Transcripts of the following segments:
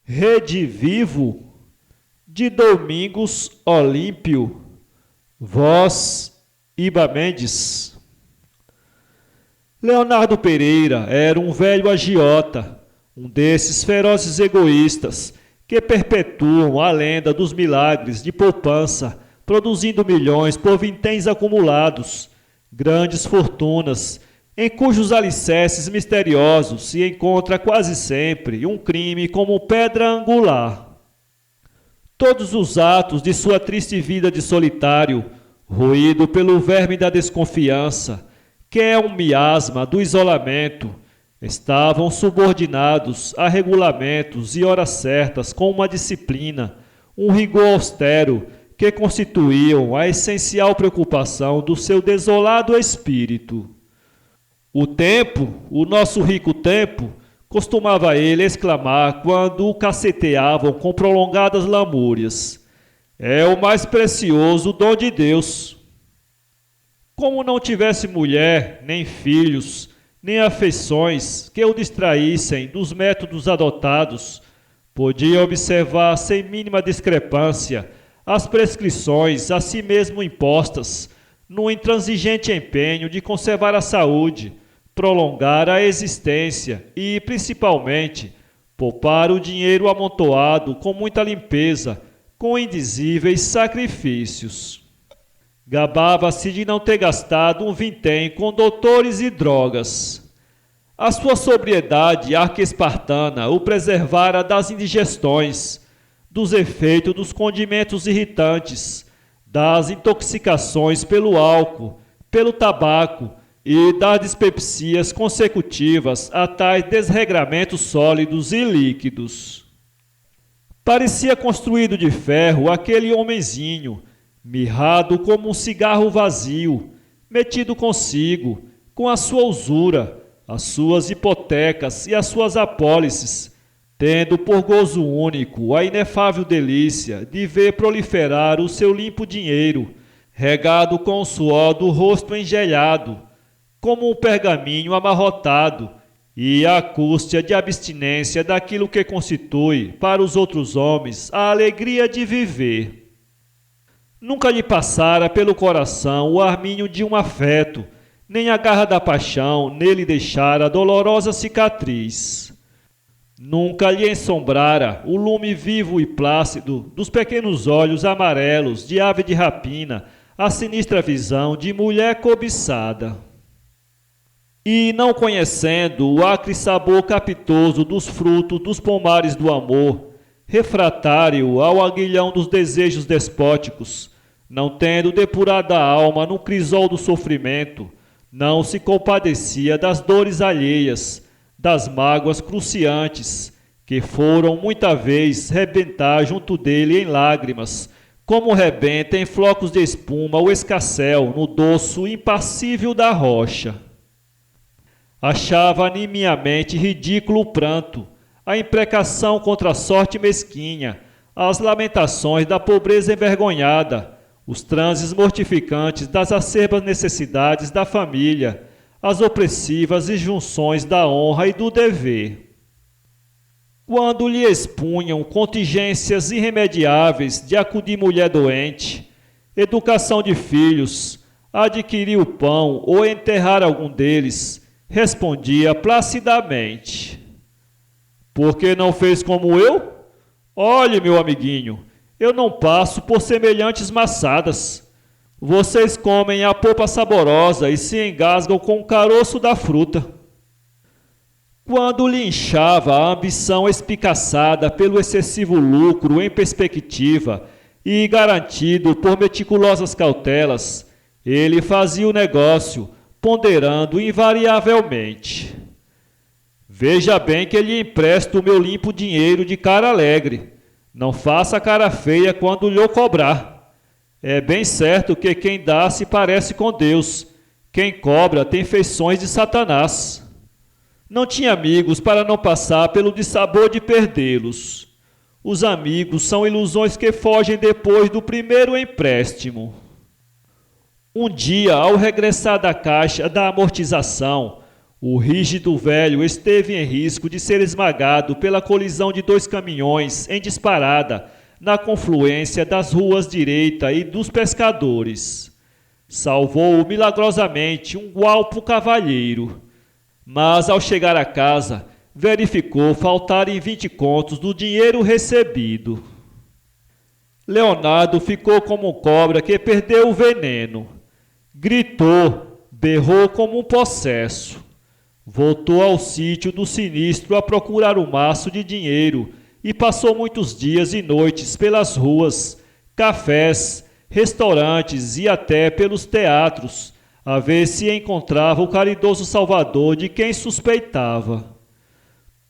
Rede Vivo, de Domingos Olímpio, voz Iba Mendes. Leonardo Pereira era um velho agiota, um desses ferozes egoístas que perpetuam a lenda dos milagres de poupança, produzindo milhões por vinténs acumulados, grandes fortunas, em cujos alicerces misteriosos se encontra quase sempre um crime como pedra angular. Todos os atos de sua triste vida de solitário, roído pelo verme da desconfiança, que é um miasma do isolamento, estavam subordinados a regulamentos e horas certas com uma disciplina, um rigor austero que constituíam a essencial preocupação do seu desolado espírito. O tempo, o nosso rico tempo, costumava ele exclamar quando o caceteavam com prolongadas lamúrias, é o mais precioso dom de Deus. Como não tivesse mulher, nem filhos, nem afeições que o distraíssem dos métodos adotados, podia observar sem mínima discrepância as prescrições a si mesmo impostas, no intransigente empenho de conservar a saúde, prolongar a existência e, principalmente, poupar o dinheiro amontoado com muita limpeza, com indizíveis sacrifícios. Gabava-se de não ter gastado um vintém com doutores e drogas. A sua sobriedade arquiespartana o preservara das indigestões, dos efeitos dos condimentos irritantes, das intoxicações pelo álcool, pelo tabaco e das dispepsias consecutivas a tais desregramentos sólidos e líquidos. Parecia construído de ferro aquele homenzinho, mirrado como um cigarro vazio, metido consigo, com a sua usura, as suas hipotecas e as suas apólices, tendo por gozo único a inefável delícia de ver proliferar o seu limpo dinheiro, regado com o suor do rosto engelhado, como um pergaminho amarrotado, e a cústia de abstinência daquilo que constitui, para os outros homens, a alegria de viver. Nunca lhe passara pelo coração o arminho de um afeto, nem a garra da paixão nele deixara dolorosa cicatriz. Nunca lhe ensombrara o lume vivo e plácido dos pequenos olhos amarelos de ave de rapina, a sinistra visão de mulher cobiçada. E, não conhecendo o acre sabor capitoso dos frutos dos pomares do amor, refratário ao aguilhão dos desejos despóticos, não tendo depurada a alma no crisol do sofrimento, não se compadecia das dores alheias, das mágoas cruciantes, que foram muita vez rebentar junto dele em lágrimas, como rebenta em flocos de espuma o escarcéu no dorso impassível da rocha. Achava nimiamente ridículo o pranto, a imprecação contra a sorte mesquinha, as lamentações da pobreza envergonhada, os transes mortificantes das acerbas necessidades da família, as opressivas injunções da honra e do dever. Quando lhe expunham contingências irremediáveis de acudir mulher doente, educação de filhos, adquirir o pão ou enterrar algum deles, respondia placidamente: por que não fez como eu? Olhe, meu amiguinho, eu não passo por semelhantes maçadas. Vocês comem a polpa saborosa e se engasgam com o caroço da fruta. Quando lhe inchava a ambição espicaçada pelo excessivo lucro em perspectiva e garantido por meticulosas cautelas, ele fazia o negócio, ponderando invariavelmente: veja bem que lhe empresto o meu limpo dinheiro de cara alegre. Não faça cara feia quando lhe cobrar. É bem certo que quem dá se parece com Deus. Quem cobra tem feições de Satanás. Não tinha amigos para não passar pelo dissabor de perdê-los. Os amigos são ilusões que fogem depois do primeiro empréstimo. Um dia, ao regressar da caixa da amortização, O rígido velho esteve em risco de ser esmagado pela colisão de dois caminhões em disparada na confluência das ruas Direita e dos Pescadores. Salvou milagrosamente um gualpo cavalheiro, mas ao chegar a casa, verificou faltarem 20 contos do dinheiro recebido. Leonardo ficou como cobra que perdeu o veneno. Gritou, berrou como um possesso. Voltou ao sítio do sinistro a procurar o maço de dinheiro e passou muitos dias e noites pelas ruas, cafés, restaurantes e até pelos teatros, a ver se encontrava o caridoso salvador de quem suspeitava.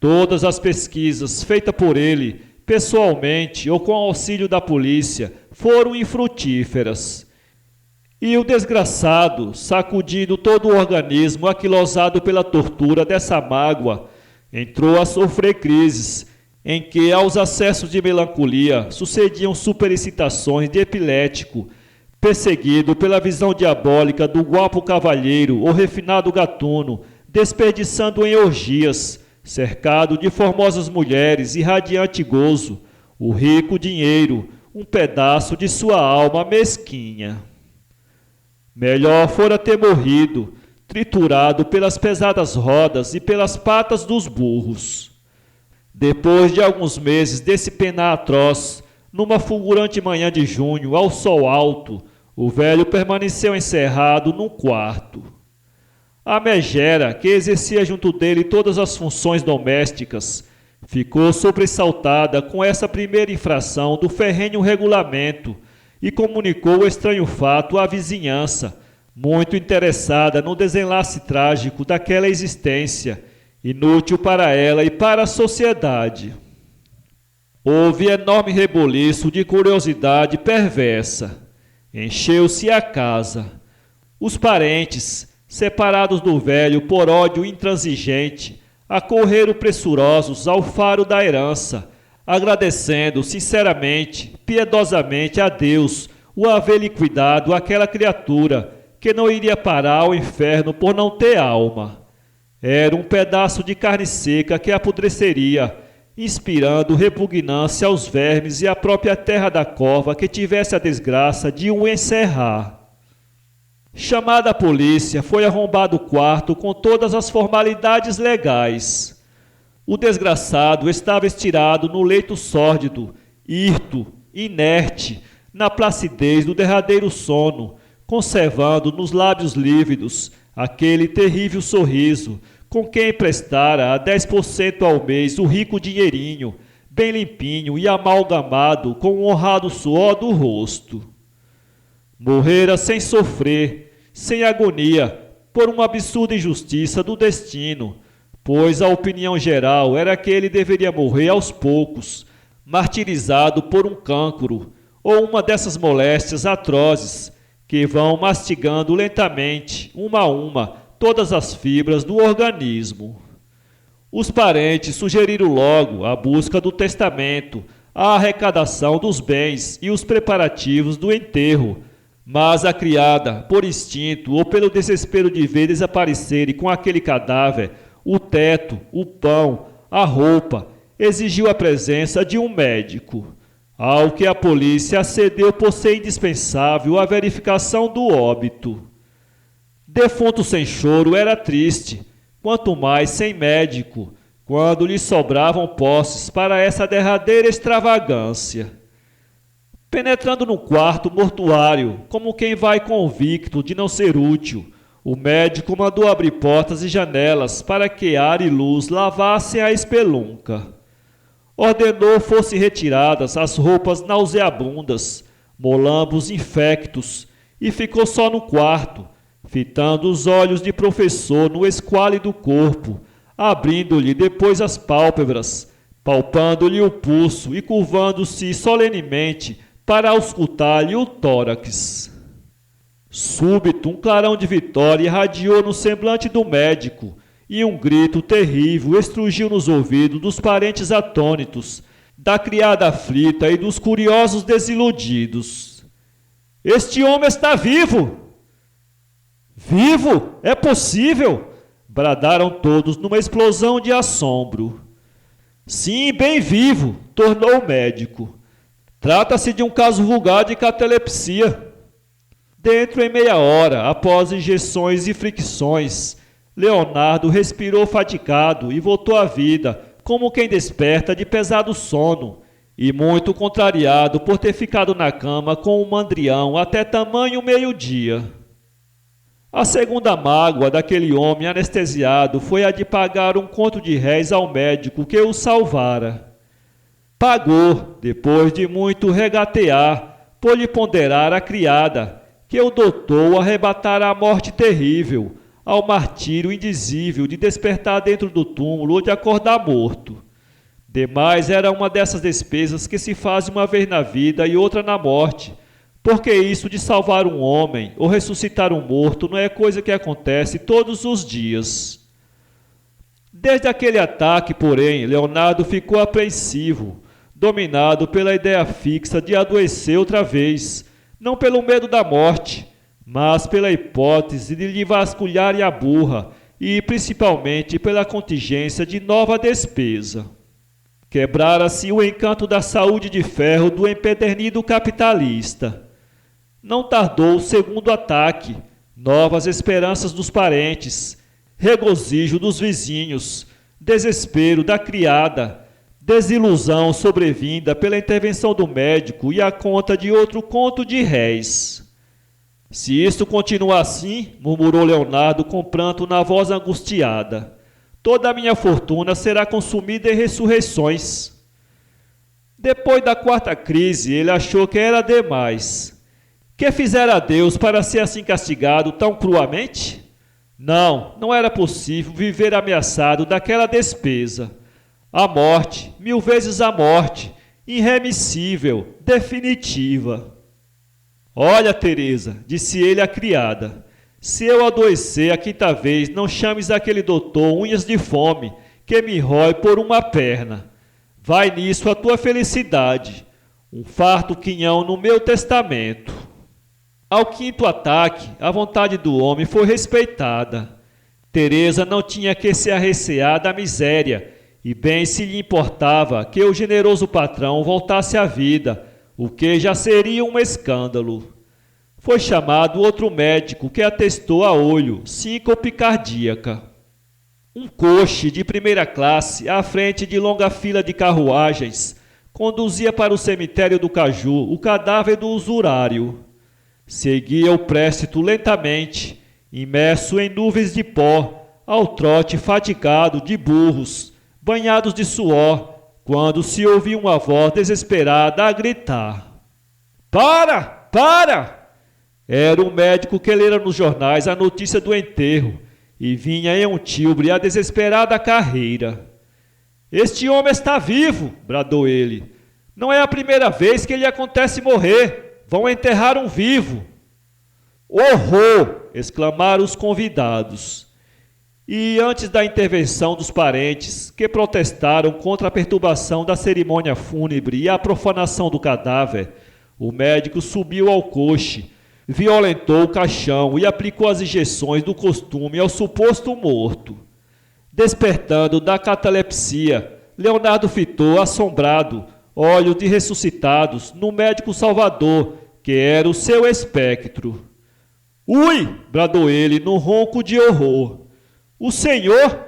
Todas as pesquisas feitas por ele, pessoalmente ou com auxílio da polícia, foram infrutíferas. E o desgraçado, sacudindo todo o organismo aquilosado pela tortura dessa mágoa, entrou a sofrer crises, em que aos acessos de melancolia sucediam superexcitações de epilético, perseguido pela visão diabólica do guapo cavalheiro ou refinado gatuno, desperdiçando em orgias, cercado de formosas mulheres e radiante gozo, o rico dinheiro, um pedaço de sua alma mesquinha. Melhor fora ter morrido, triturado pelas pesadas rodas e pelas patas dos burros. Depois de alguns meses desse penar atroz, numa fulgurante manhã de junho, ao sol alto, o velho permaneceu encerrado num quarto. A megera, que exercia junto dele todas as funções domésticas, ficou sobressaltada com essa primeira infração do ferrenho regulamento e comunicou o estranho fato à vizinhança, muito interessada no desenlace trágico daquela existência, inútil para ela e para a sociedade. Houve enorme reboliço de curiosidade perversa. Encheu-se a casa. Os parentes, separados do velho por ódio intransigente, acorreram pressurosos ao faro da herança, agradecendo sinceramente, piedosamente a Deus o haver liquidado aquela criatura que não iria parar ao inferno por não ter alma. Era um pedaço de carne seca que apodreceria, inspirando repugnância aos vermes e à própria terra da cova que tivesse a desgraça de o encerrar. Chamada a polícia, foi arrombado o quarto com todas as formalidades legais. O desgraçado estava estirado no leito sórdido, hirto, inerte, na placidez do derradeiro sono, conservando nos lábios lívidos aquele terrível sorriso com quem emprestara a 10% ao mês o rico dinheirinho, bem limpinho e amalgamado com o honrado suor do rosto. Morrera sem sofrer, sem agonia, por uma absurda injustiça do destino, pois a opinião geral era que ele deveria morrer aos poucos, martirizado por um cancro ou uma dessas moléstias atrozes que vão mastigando lentamente, uma a uma, todas as fibras do organismo. Os parentes sugeriram logo a busca do testamento, a arrecadação dos bens e os preparativos do enterro, mas a criada, por instinto ou pelo desespero de ver desaparecerem com aquele cadáver o teto, o pão, a roupa, exigiu a presença de um médico, ao que a polícia acedeu por ser indispensável a verificação do óbito. Defunto sem choro era triste, quanto mais sem médico, quando lhe sobravam posses para essa derradeira extravagância. Penetrando no quarto mortuário, como quem vai convicto de não ser útil, o médico mandou abrir portas e janelas para que ar e luz lavassem a espelunca. Ordenou fossem retiradas as roupas nauseabundas, molambos infectos, e ficou só no quarto, fitando os olhos de professor no esquálido corpo, abrindo-lhe depois as pálpebras, palpando-lhe o pulso e curvando-se solenemente para auscultar-lhe o tórax. Súbito, um clarão de vitória irradiou no semblante do médico, e um grito terrível estrugiu nos ouvidos dos parentes atônitos, da criada aflita e dos curiosos desiludidos. Este homem está vivo! Vivo? É possível? bradaram todos numa explosão de assombro. Sim, bem vivo, tornou o médico. Trata-se de um caso vulgar de catalepsia. Dentro em meia hora, após injeções e fricções, Leonardo respirou fatigado e voltou à vida, como quem desperta de pesado sono, e muito contrariado por ter ficado na cama com o mandrião até tamanho meio-dia. A segunda mágoa daquele homem anestesiado foi a de pagar um conto de réis ao médico que o salvara. Pagou, depois de muito regatear, por lhe ponderar a criada, que o doutor arrebatara a morte terrível, ao martírio indizível de despertar dentro do túmulo ou de acordar morto. Demais era uma dessas despesas que se faz uma vez na vida e outra na morte, porque isso de salvar um homem ou ressuscitar um morto não é coisa que acontece todos os dias. Desde aquele ataque, porém, Leonardo ficou apreensivo, dominado pela ideia fixa de adoecer outra vez, não pelo medo da morte, mas pela hipótese de lhe vasculharem a burra e principalmente pela contingência de nova despesa. Quebrara-se o encanto da saúde de ferro do empedernido capitalista. Não tardou o segundo ataque, novas esperanças dos parentes, regozijo dos vizinhos, desespero da criada, desilusão sobrevinda pela intervenção do médico e a conta de outro conto de réis. Se isto continuar assim, murmurou Leonardo com pranto na voz angustiada, toda a minha fortuna será consumida em ressurreições. Depois da quarta crise, ele achou que era demais. Que fizera Deus para ser assim castigado tão cruamente? Não, não era possível viver ameaçado daquela despesa. A morte, 1000 vezes a morte, irremissível, definitiva. Olha, Teresa, disse ele à criada, se eu adoecer a quinta vez, não chames aquele doutor unhas de fome, que me rói por uma perna. Vai nisso a tua felicidade, um farto quinhão no meu testamento. Ao quinto ataque, a vontade do homem foi respeitada. Teresa não tinha que se arrecear da miséria, e bem se lhe importava que o generoso patrão voltasse à vida, o que já seria um escândalo. Foi chamado outro médico que atestou a olho síncope cardíaca. Um coche de primeira classe, à frente de longa fila de carruagens, conduzia para o cemitério do Caju o cadáver do usurário. Seguia o préstito lentamente, imerso em nuvens de pó, ao trote fatigado de burros, banhados de suor, quando se ouvia uma voz desesperada a gritar. Para! Para! Era o médico que lera nos jornais a notícia do enterro e vinha em um tilbre a desesperada carreira. Este homem está vivo, bradou ele. Não é a primeira vez que lhe acontece morrer. Vão enterrar um vivo. Horror! Exclamaram os convidados. E antes da intervenção dos parentes, que protestaram contra a perturbação da cerimônia fúnebre e a profanação do cadáver, o médico subiu ao coche, violentou o caixão e aplicou as injeções do costume ao suposto morto. Despertando da catalepsia, Leonardo fitou, assombrado, olhos de ressuscitados no médico salvador, que era o seu espectro. Ui! Bradou ele num ronco de horror. O senhor,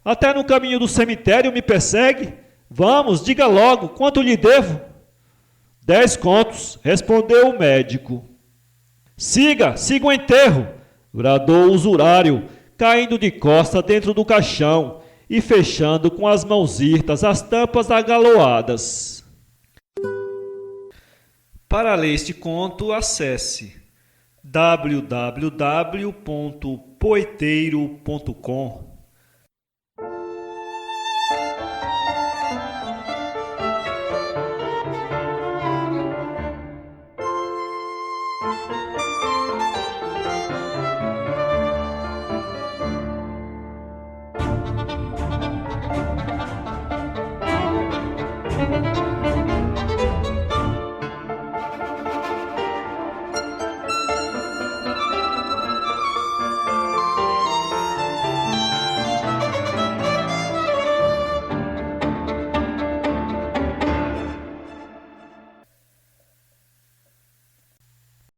até no caminho do cemitério me persegue? Vamos, diga logo, quanto lhe devo? 10 contos, respondeu o médico. Siga o enterro, bradou o usurário, caindo de costa dentro do caixão e fechando com as mãos hirtas as tampas agaloadas. Para ler este conto, acesse www.poeteiro.com